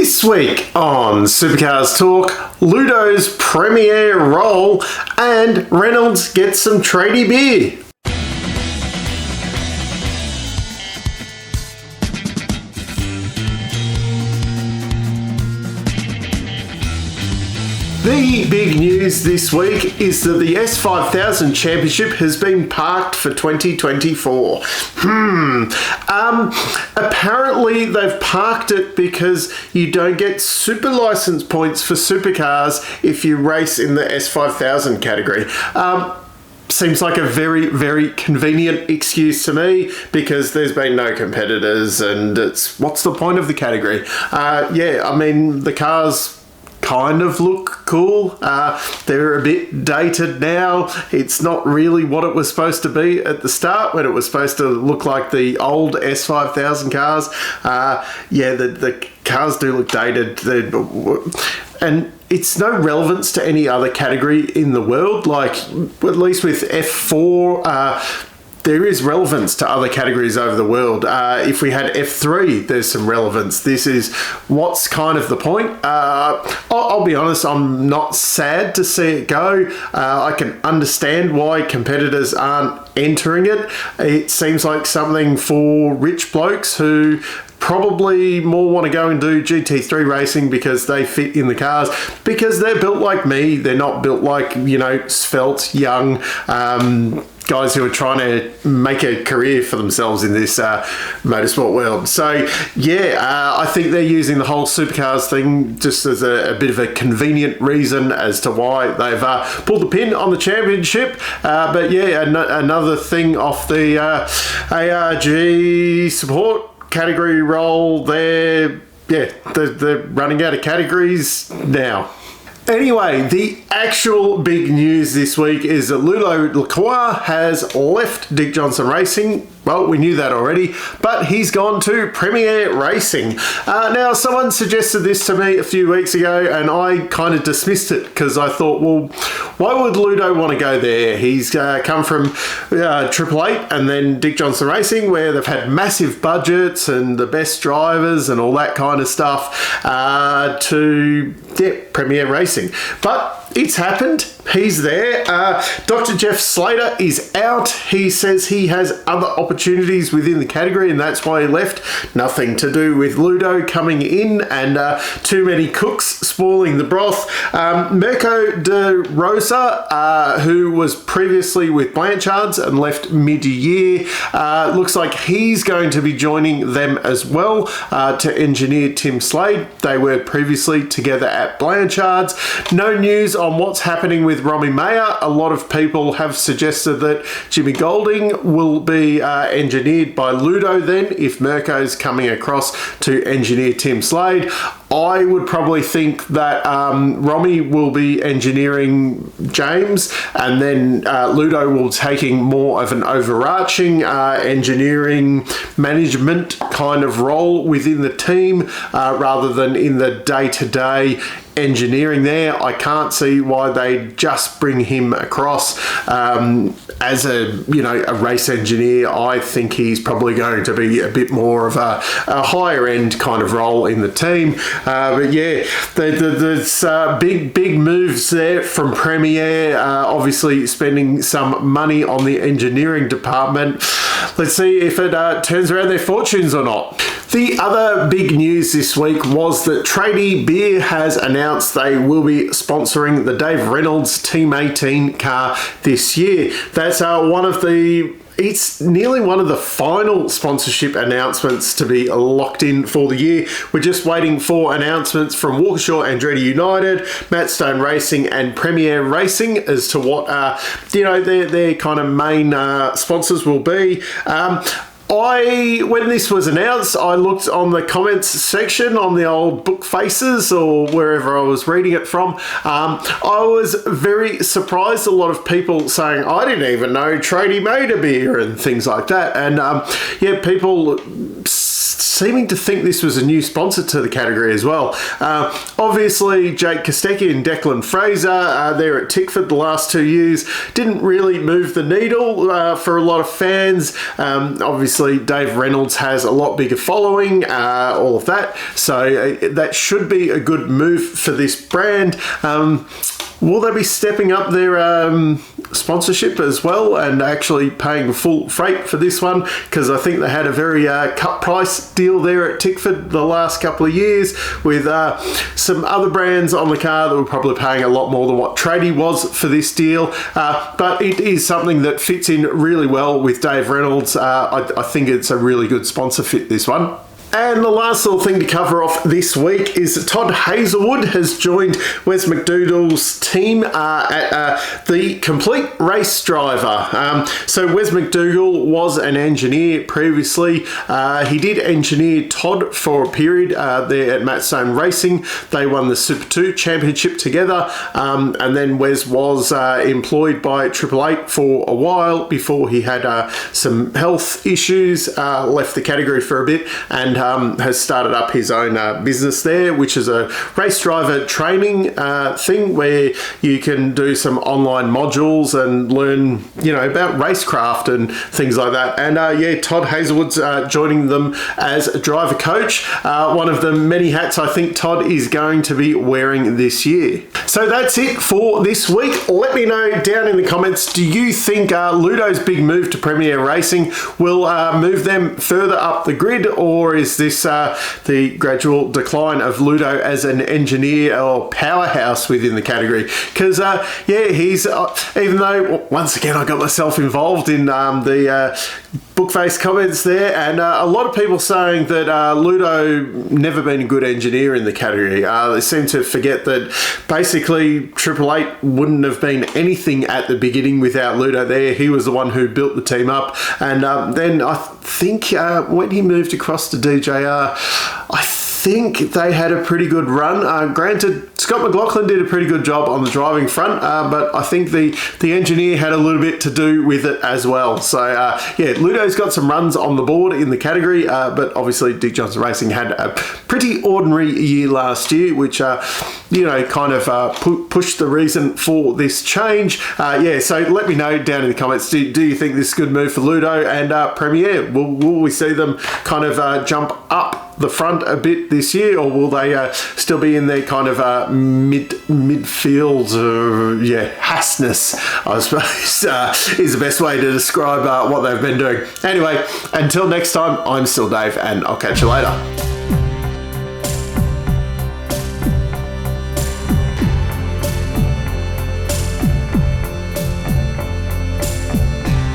This week on Supercars Talk, Ludo's PremiAir roll and Reynolds gets some tradie beer. The big news this week is that the S5000 Championship has been parked for 2024. Apparently they've parked it because you don't get super license points for supercars if you race in the S5000 category. Seems like a very, very convenient excuse to me because there's been no competitors and it's what's the point of the category? The cars kind of look cool. They're a bit dated now. It's not really what it was supposed to be at the start when it was supposed to look like the old S5000 cars. The cars do look dated. And it's no relevance to any other category in the world. Like, at least with F4, there is relevance to other categories over the world. If we had F3, there's some relevance. This is what's kind of the point. I'll be honest, I'm not sad to see it go. I can understand why competitors aren't entering it. It seems like something for rich blokes who probably more want to go and do GT3 racing because they fit in the cars, because they're built like me. They're not built like, svelte, young guys who are trying to make a career for themselves in this motorsport world. So, I think they're using the whole supercars thing just as a bit of a convenient reason as to why they've pulled the pin on the championship. Another thing off the ARG support category roll there. They're running out of categories now. Anyway, the actual big news this week is that Ludo Lacroix has left Dick Johnson Racing. Well, we knew that already, but he's gone to PremiAir Racing. Now, someone suggested this to me a few weeks ago, and I kind of dismissed it because I thought, well, why would Ludo want to go there? He's come from Triple Eight and then Dick Johnson Racing, where they've had massive budgets and the best drivers and all that kind of stuff, to PremiAir Racing. But it's happened. He's there. Dr. Jeff Slater is out. He says he has other opportunities within the category and that's why he left. Nothing to do with Ludo coming in and too many cooks spoiling the broth. Mirko de Rosa, who was previously with Blanchards and left mid-year, looks like he's going to be joining them as well to engineer Tim Slade. They were previously together at Blanchards. No news on what's happening with Romy Mayer. A lot of people have suggested that Jimmy Golding will be engineered by Ludo then if Mirko's coming across to engineer Tim Slade. I would probably think that Romy will be engineering James and then Ludo will be taking more of an overarching engineering management kind of role within the team rather than in the day-to-day engineering there. I can't see why they just bring him across as a race engineer. I think he's probably going to be a bit more of a higher end kind of role in the team. There's big moves there from PremiAir. Obviously spending some money on the engineering department. Let's see if it turns around their fortunes or not. The other big news this week was that Tradie Beer has announced they will be sponsoring the Dave Reynolds Team 18 car this year. That's it's nearly one of the final sponsorship announcements to be locked in for the year. We're just waiting for announcements from Walkinshaw Andretti United, Matt Stone Racing and PremiAir Racing as to what their kind of main sponsors will be. When this was announced, I looked on the comments section on the old book faces or wherever I was reading it from. I was very surprised. A lot of people saying, I didn't even know Tradie made a beer and things like that. And people seeming to think this was a new sponsor to the category as well. Obviously, Jake Kostecki and Declan Fraser, there at Tickford the last 2 years, didn't really move the needle for a lot of fans. Obviously, Dave Reynolds has a lot bigger following, all of that. So that should be a good move for this brand. Will they be stepping up their sponsorship as well and actually paying full freight for this one? Because I think they had a very cut price deal there at Tickford the last couple of years with some other brands on the car that were probably paying a lot more than what Tradie was for this deal. But it is something that fits in really well with Dave Reynolds. I think it's a really good sponsor fit, this one. And the last little thing to cover off this week is that Todd Hazelwood has joined Wes McDougall's team at the Complete Race Driver. So Wes McDougall was an engineer previously. He did engineer Todd for a period there at Matt Stone Racing. They won the Super 2 Championship together. And then Wes was employed by Triple Eight for a while before he had some health issues, left the category for a bit, and has started up his own business there, which is a race driver training thing where you can do some online modules and learn, about racecraft and things like that. And yeah, Todd Hazelwood's joining them as a driver coach. One of the many hats I think Todd is going to be wearing this year. So that's it for this week. Let me know down in the comments, do you think Ludo's big move to PremiAir Racing will move them further up the grid, or is this the gradual decline of Ludo as an engineer or powerhouse within the category? Because yeah, he's even though once again I got myself involved in the bookface comments there, and a lot of people saying that Ludo never been a good engineer in the category. They seem to forget that basically Triple Eight wouldn't have been anything at the beginning without Ludo there. He was the one who built the team up, and then I think when he moved across to DJR, I think they had a pretty good run. Granted, Scott McLaughlin did a pretty good job on the driving front, but I think the engineer had a little bit to do with it as well. So yeah, Ludo's got some runs on the board in the category, but obviously Dick Johnson Racing had a pretty ordinary year last year, which kind of pushed the reason for this change. Yeah, so let me know down in the comments, do you think this is a good move for Ludo and PremiAir? Will we see them kind of jump up the front a bit this year, or will they still be in their kind of midfield? Yeah, Hassness, I suppose, is the best way to describe what they've been doing. Anyway, until next time, I'm still Dave, and I'll catch you later.